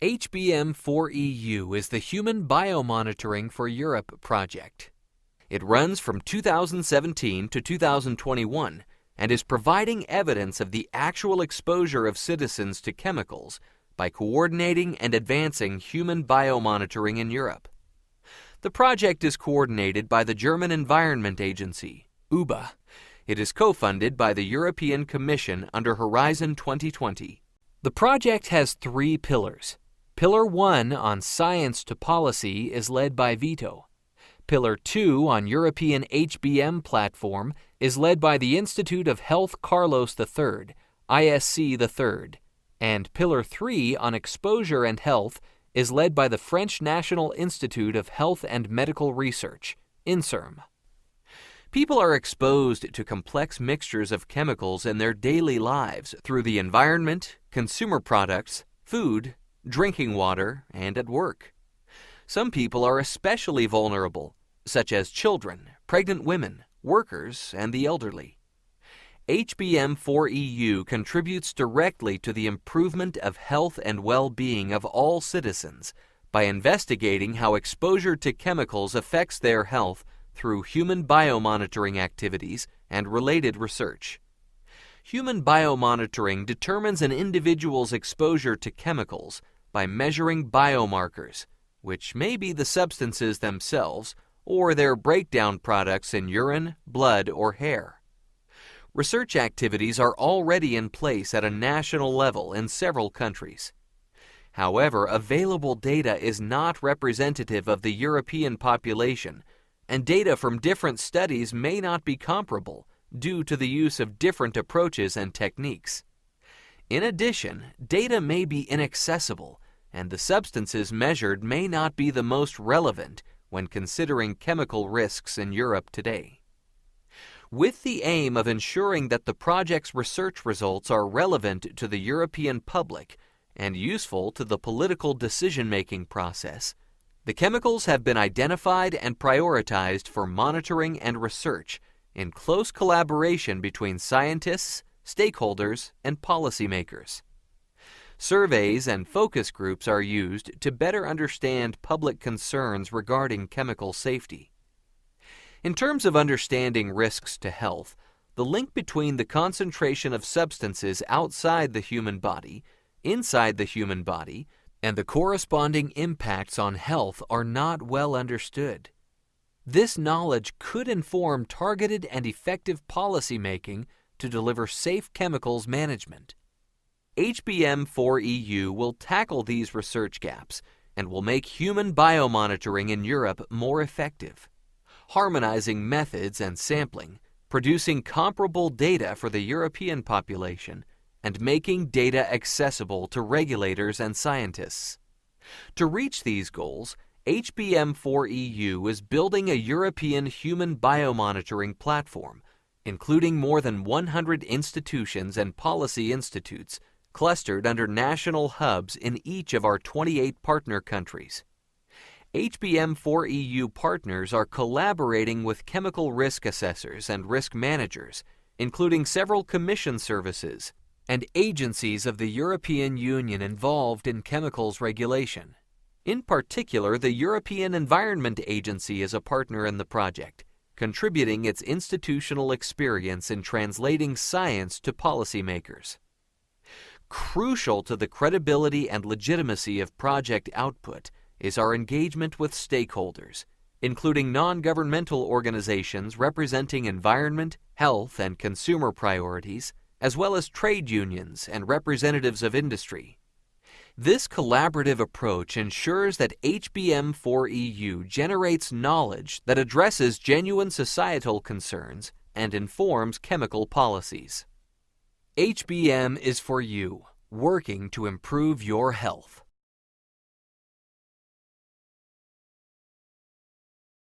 HBM4EU is the Human Biomonitoring for Europe project. It runs from 2017 to 2021 and is providing evidence of the actual exposure of citizens to chemicals by coordinating and advancing human biomonitoring in Europe. The project is coordinated by the German Environment Agency, ÜBA. It is co-funded by the European Commission under Horizon 2020. The project has 3 pillars. Pillar 1 on science to policy is led by VITO. Pillar 2 on European HBM platform is led by the Institute of Health Carlos III, ISC III, and Pillar 3 on exposure and health is led by the French National Institute of Health and Medical Research, INSERM. People are exposed to complex mixtures of chemicals in their daily lives through the environment, consumer products, food, drinking water, and at work. Some people are especially vulnerable, such as children, pregnant women, workers, and the elderly. HBM4EU contributes directly to the improvement of health and well-being of all citizens by investigating how exposure to chemicals affects their health through human biomonitoring activities and related research. Human biomonitoring determines an individual's exposure to chemicals by measuring biomarkers, which may be the substances themselves or their breakdown products in urine, blood, or hair. Research activities are already in place at a national level in several countries. However, available data is not representative of the European population, and data from different studies may not be comparable due to the use of different approaches and techniques. In addition, data may be inaccessible, and the substances measured may not be the most relevant when considering chemical risks in Europe today. With the aim of ensuring that the project's research results are relevant to the European public and useful to the political decision-making process, the chemicals have been identified and prioritized for monitoring and research in close collaboration between scientists, stakeholders, and policymakers. Surveys and focus groups are used to better understand public concerns regarding chemical safety. In terms of understanding risks to health, the link between the concentration of substances outside the human body, inside the human body, and the corresponding impacts on health are not well understood. This knowledge could inform targeted and effective policymaking to deliver safe chemicals management. HBM4EU will tackle these research gaps and will make human biomonitoring in Europe more effective, harmonizing methods and sampling, producing comparable data for the European population, and making data accessible to regulators and scientists. To reach these goals, HBM4EU is building a European human biomonitoring platform, including more than 100 institutions and policy institutes clustered under national hubs in each of our 28 partner countries. HBM4EU partners are collaborating with chemical risk assessors and risk managers, including several commission services and agencies of the European Union involved in chemicals regulation. In particular, the European Environment Agency is a partner in the project, contributing its institutional experience in translating science to policymakers. Crucial to the credibility and legitimacy of project output is our engagement with stakeholders, including non-governmental organizations representing environment, health, and consumer priorities, as well as trade unions and representatives of industry. This collaborative approach ensures that HBM4EU generates knowledge that addresses genuine societal concerns and informs chemical policies. HBM is for you, working to improve your health.